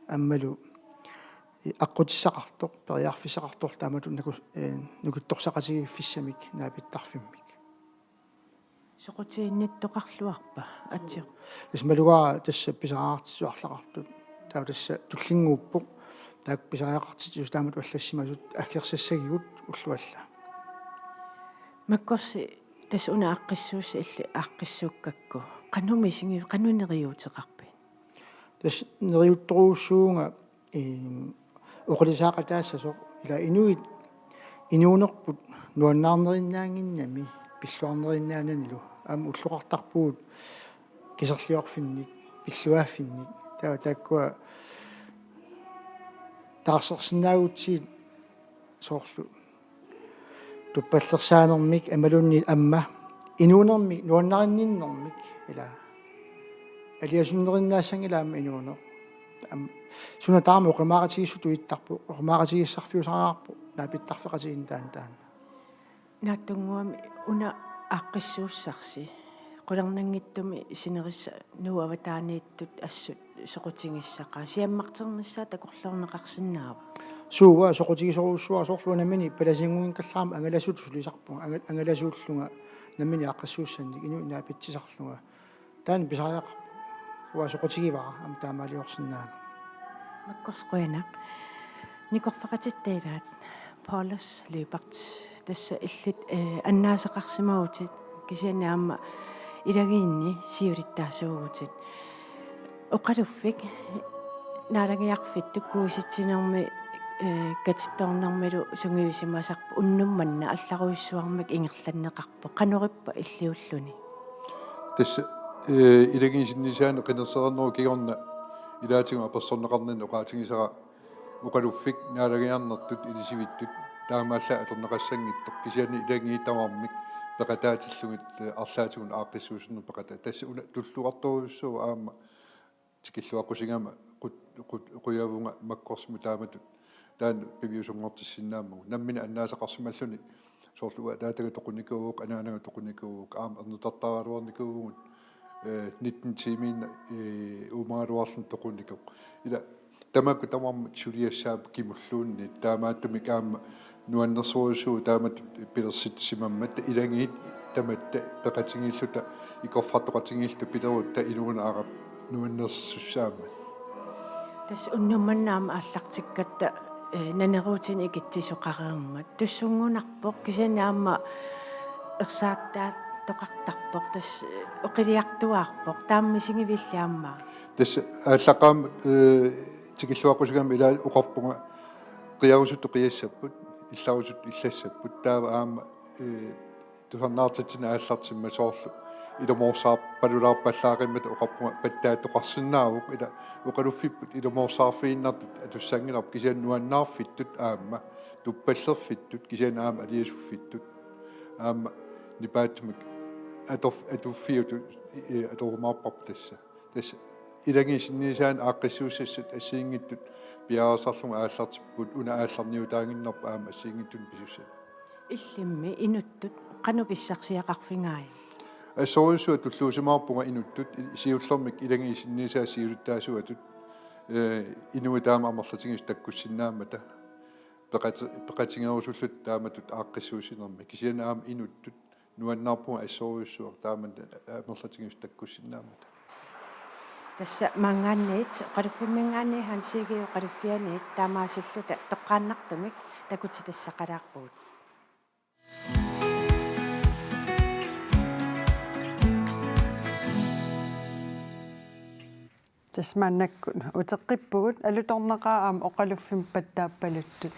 аммалу аққутиссақартоқ периарфисақартор таамату нукутторсақатигиффиссамик наапиттарфиммик соқутиинниттоқарлуарпа атсио тасмалугаа тасса писараартиссуарлақартут таа тасса туллингууппоқ таак писариақартитсус таамат аллассимасут аккерсассагигут уллуалла маккорси тас уна аққиссуусси илли аққиссууккакку қанумисинги қанунериутеқарпи тас нериутторуussуунга оқалисаақатаассасо ила инуит инуунерпут нуаннаарнериннаангиннами пиллуарнериннаананилу аама уллуқартарпуут кисерлиорфинник пиллуааффинник таа тааккуа таарсерсинаагутсиит соорлу туппаллерсаанермик амалунни амма инуунермик нуаннаринниннэрмик ила алиасуннериннаассангилаама инуунер суна таама оқимааратигиссуту иттарпу оқимааратигиссарфиусараарпу наапиттарфеқатигин таан нааттунгуами уна аққиссууссарси қулернангиттуми синерисса нуаватаанииттут ассут соқутингиссақаа сиаммартернissaа такорлорнеқарсинаава суува соқутигисоруссуа соорлуанамини паласингуин каллаама ангаласут сулисарпу ангаласууллунга наммини аққиссууссанник ину наапитсисарлунга таан писариақарпу уа соқутигивара ам таамаалиорсинаана маккорсқуянақ никорфақатиттаилаат Paulus løbert tässä illit annaasaqarsimautit kisianaamma ilagiinni siurittaasuugutit oqaluffik naalagiarfittu kuusitsinermi katittornermilu sungiusimasarpu unnummanna allaruissuarmak ingerlanneqarpo qanurippa illiulluni tässä ilagiinsinnisaana qinersernernu kigorna ilaatigu apersorneqarnannu oqaatingisara uqaluffik naalagiarnertut ilisivittut taamaalla atorneqassangittoq kisiani ilagiittamarmik peqataatillugit arlaatigun aaqqissuusunnu peqata tässä una tulluartoruussuu aama tikilluaqqusigama quyavunga makkorsmu taamatut taan piviusungortissinnaammu nammina annaasaqarsimalluni soorluga taataga toqunikuuq anaanaga toqunikuuq aama ernutartaraluarnikuugut 19 timin umaaruarlun toqunikuuq ila tamakku tamarmik suliassaap kimulluunni taamaattumik aama nuannersuussuu taamat pilersitsimammat ilangiit tamatta peqatingilluta ikorfartoqatingiltu pilerutta inuuna arap nuannersussaammat tässä unnummannaama аллартиккатта нанеруутини икитсисоқареермат туссунгунарпоқ кисинаама ерсааттаат тоқартарпоқ тас оқилиартуаарпоқ тааммисигивиллааммаа tässä allaqaam tikilluaqqusigam ila uqarpunga qiarusuttu qiassapput илларусут иллассаппут таава аама тусарнаартитсина ааллартимма соорlu илумоорсаарпалулаарпаллаақиммат оqarpunga паттаатоқарсинаавук ила уқалуффиппут илумоорсаарфииннартут атуссангиларп кисианнуаннаарфиттут аама туппаллерфиттут кисиан аама алиасуффиттут аама нипаатмик атуффиуту атормаарпарп тасса илагисиннисаан ааққиссууссассут ассиингиттут пиарасарлунга ааллартиппут уна аалларниутаагиннарпа аама ассиингиттун писусса иллимми инуттут кануписсарсиақарфингаая ассоруссуа туллуусимаарпунга инуттут сиуллэрмик илагисиннисаа сиулуттаасуатут инуутаама амерлатингис таккуссиннаамата пеқатингерусуллут тааматут ааққиссуусинерми кисиана аама инуттут нуаннаарпунга ассоруссуа таамат амерлатингис таккуссиннаамата Tässä manganneet, qariffimingaanni hansigiu qariffianiit taamaasilluta toqqaannartumik takuti tässä qaraarpuut. Tasmannakkun uteqqippugut alutornaqaam oqaluffim pattaappaluttut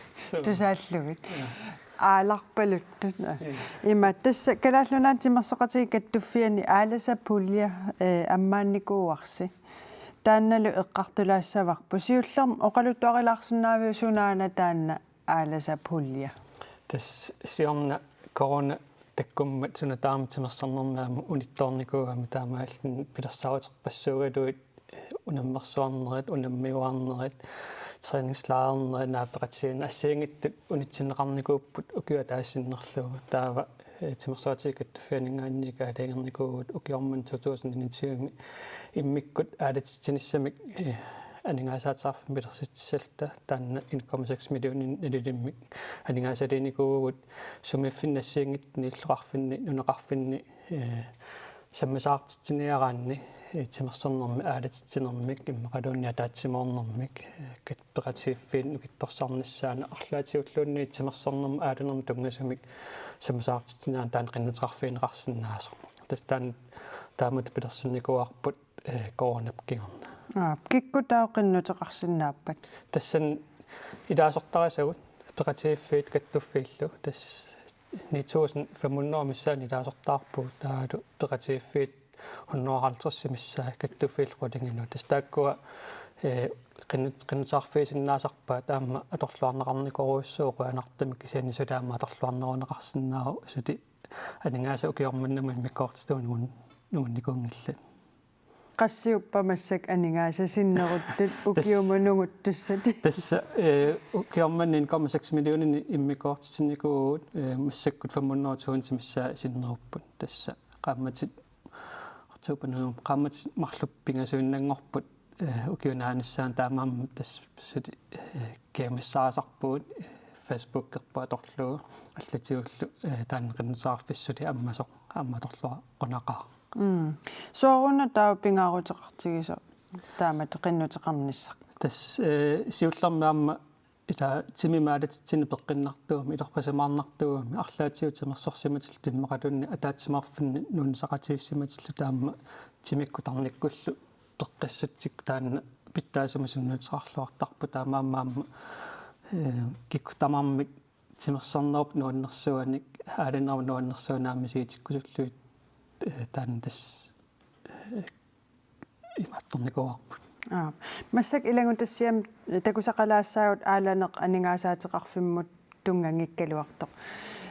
tusaallugit aalarpaluttut ima tassa kalaallunaatimersoqatigi kattuffiani aalasa pulja ammaannikuuarsi taannalu eqqartulaassavaqpu siullerm oqalutuarilaarsinnaaviu sunaana taanna aalasa pulja tas siorna corona takkummat suna taamitimersarnernaama unittoornikuugamu taamaallin pilersaruterpassuugaluit unammersuarnerit unammiuarnerit træningslejrene naapeqatsiin assiingittut unitsinneqarnikuupput ukiua taassinnerluuga taava timersuatigattuffianingaannika aleengernikuugut ukiorman 2021 immikkut aalatitsinnissamik aningaasaatarfin pilersitsalta taanna 1,6 millionin nalilimmik aningaasaliinikuugut sumiffinnassiingittuni illuqarfinni nuneqarfinni sammasaartitsiniaraanni timersornermi aalatittinermik immaqaluunnia taatsimornermik katpeqatiiffiin ukittorsarnissaana arlaatiulluunni timersornermi aalunermi tungasumik sammasaartitsinaan taan qinnutarfiineqarsinnaaso tastaan taamut pilersinnikuarput koronapkigorna kikku taoqinnuteqarsinnaappat tassan ilaasortarisagut peqatiiffiit kattuffiillu tas 9500 missaani ilaasortaarpuut taalu peqatiiffiit 150 missaa kattuffiilqulinginu tastaakkua qinnutarfiisinnaasarpaa taamma atorluarneqarnikoruussooquanartamik kisiani sulaamma atorluarneruneqarsinnaaru suti aningaasa ukiormannamun mikkoortituun nugunnikuungillat qassiuppamassak aningaasa sinneruttut ukiumununguttussati tassa ukiormannin 1,6 millionin immikkoortitinnikuugut massakkut 500,000 missaa sinnerupput tassa qaammatit artuupanum qaammat marluppingasuinnangorput ukiunaanissaan taamaamma tass suti kiamissaasarpuut Facebook-kerpua torluu allatiullu taanneqinnusaarfissuli ammatorlua qunaqaa sooruna taupingaaruteqartigiso taamat qinnuteqarnissaq tas siullermaamma ila timimaalatitsinni peqqinnartuumi ilorqasamaarnartuumi arlaatiutimersorsimatil timmeqalunni ataatsimarfinni nuunisaqatiissimatillu taamma timikkutarnikkullu peqqissattik taanna pittaasumasunnuuteqarluartarpu taamaammaamma kikkutamarmik timersornerup nuannersuanik aalinneru nuannersuanaammi siitikkusulluit taan tas imattornikuarput масsak илагутассиам такусақалаассаагут ааланеқ анингаасаатеқарфиммут тунгангиккалуартоқ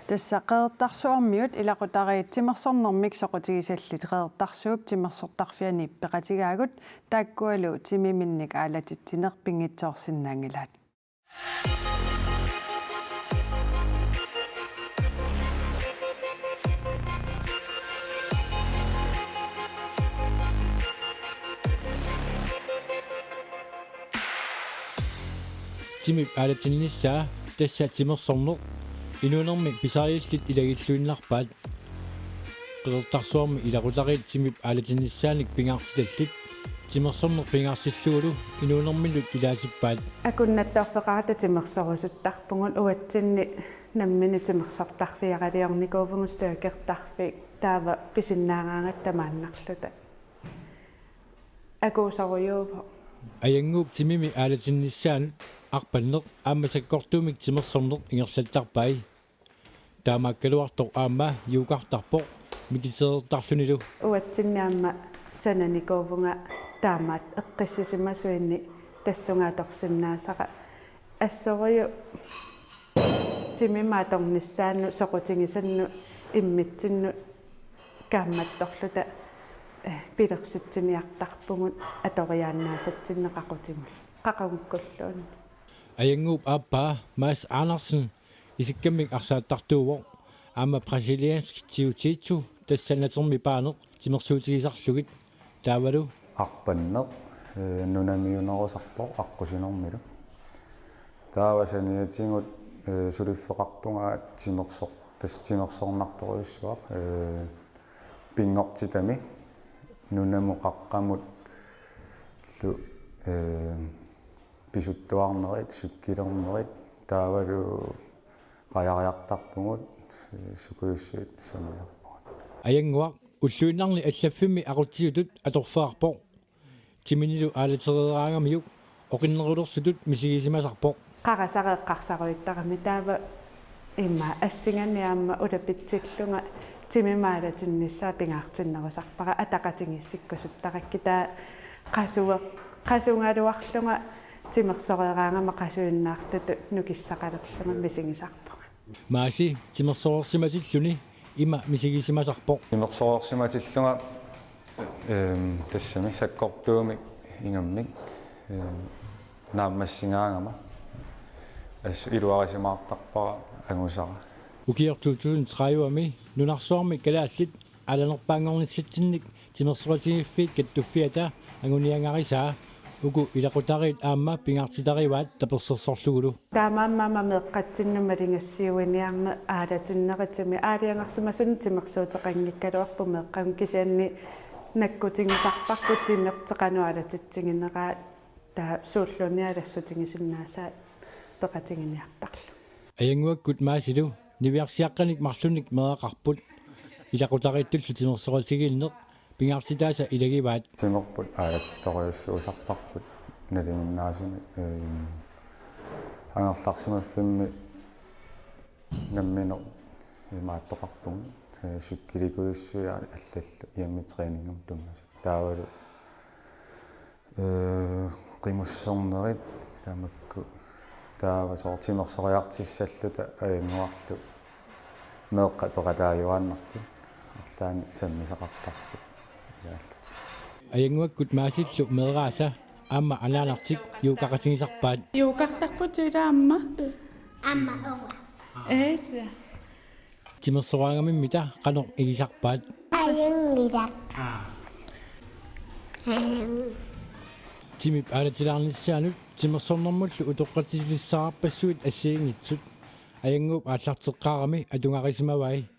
тасса қеэртарсуармиут илақутариит тимерсорнэрмик соқутигисаллит қеэртарсууп тимерсортарфиани пеқатигаагут тааккуалу тимиминник аалатитсинеқ пингитсоорсиннаангилаат timip aalatinnissaa tassa timersorneq inuunermik pisariillit ilagilluinlarpaat qeertarsuarmi ilaqulariit timip aalatinnisaanik pingaartilallit timersorneq pingaartillugulu inuunermillut ilaasippaat акуннаттарфеқарата тимерсорусуттарпугун уатсинни наммини тимерсартарфиақалиорникуувгус таакертарфик таава писиннаагаагаттамааннарлута акуусаруйуува аянгууп тимими аалатиннissaanут арпаннеқ аамасаккортумик тимерсорнеқ ингерлаттарпай таамааккалуартоқ аама юукартарпоқ митисеэртарлунилу уатсиннаама сананикуувнга таамаат эққиссисимасуинни тассунгааторсиннаасаqa ассориу тимимааторниссаанну соқутингисанну иммитсинну каамматторлута пилерситсиниартарпугут аториааннаасатсиннеқақутимул қақагуккуллуун аянгууп ааппаа Mads Andersen исиккаммик арсааттартууво аама бразилианск тиутитсу тассанатерми паанеқ тимерсуутигисарлугит таавалу арпаннеқ нунамиунерусарпоқ аққусинэрмилу таавасаниатингут сулиффеқарпунгаа тимерсор тас уллу писуттуарнерит суккилернерит таавалу qajariartarpugут сукуйуссуит самисарпагут аянгуақ уллуиннарни аллаффими aqutiutut аторфаарпо тиминилу аалатерераангамиук оқиннерулерсутут мисигисимасарпо qarasaqeqqarsaruittaqami taava имма ассиганиаама улапитсиллунга тимимаалатиннissaa пингаартиннерусарпара атақатингиссиккусуттаракки таа qasuungaluarlunga тимерсорераангама qasuinnaartut nukissaqalерлунга мисигисарпага maaси тимерсоорсиматиллуни има мисигисимасарпо тимерсоорсиматиллунга тассами саккортуумик ингаммик нааммассингаангама ас илуарисимаартарпара ангусара укиертуутун траиуами нунарсуарми калааллит аланерпаангорниссатсинник тимерсоратигиффиит каттуффиата ангуниангариsaa уку илакутарит аама пингаартитариваат таперсерсорлугулу таамааммаама меэккатсиннумалингссиуиниарне аалатиннеритими аалиангарсимасун тимерсуутеқангиккалуарпу меэккам кисианни наккутингисарпарпу тимертеқануалатитсигинераа таа сууллуниалассутингисиннаасаа пеқатингиниартарлу аянгуаккут маасилу нивиарсиаққаник марлуник мерақарпут илакутариттуллу тимерсоратигииннеқ пингаартитааса илагиваат тимерпут аалатитториуссуусарпарпут налингиннаасуми ангерларсимаффимми наммино имааттоқарпугу суккиликуйуссуяа аллаллу иамми тренингам тунгас таавалу qimусsernerит тамакку таава соортимерсориартиссаллута аянгуарлу меэққа пеқатааюааннарпу арлаани саммисақартарпу аянгуаккут маасиллу мерааса аама анаанартик юукақатигисарпаат юукартарпутуила амма Amma ova. тимерсораангамиммита қанор игисарпаат Ayungidak. тимип аалатилаарниссаанут тимерсорнэрмуллу утоққатилиссаараппассуит ассиингитсут аянгууп ааллартеққарами атунгарисимавай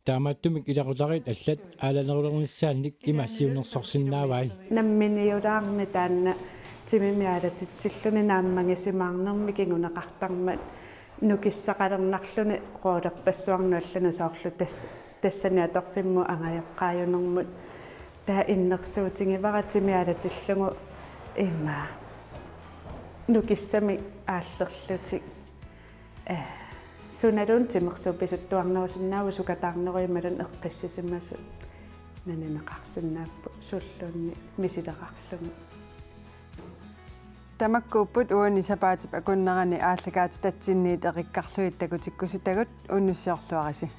таамааттумик илақутарит аллат ааланерулерниссаанник имассиунерсорсиннаавай намминиулаарни таанна тимимиалатитсиллуни нааммагисимаарнерми кигунеқартармат нукиссақалернарлуни роолерпассуарнуаллуну соорлу тассани аторфимму ангаяққааюнермут таа иннерсуутингивара тимиалатиллугу имма нукиссами ааллерлутик суналун тимерсууписуттуарнерусиннааву сукатаарнеруималун эққиссисимасу нанинеқарсинааппу суллуунни мисилеқарлугу тамаккууппут уани сапаатип акуннерани ааллагаати татсинниит эқиккарлуит такутиккусутагут уннуссиорлуараси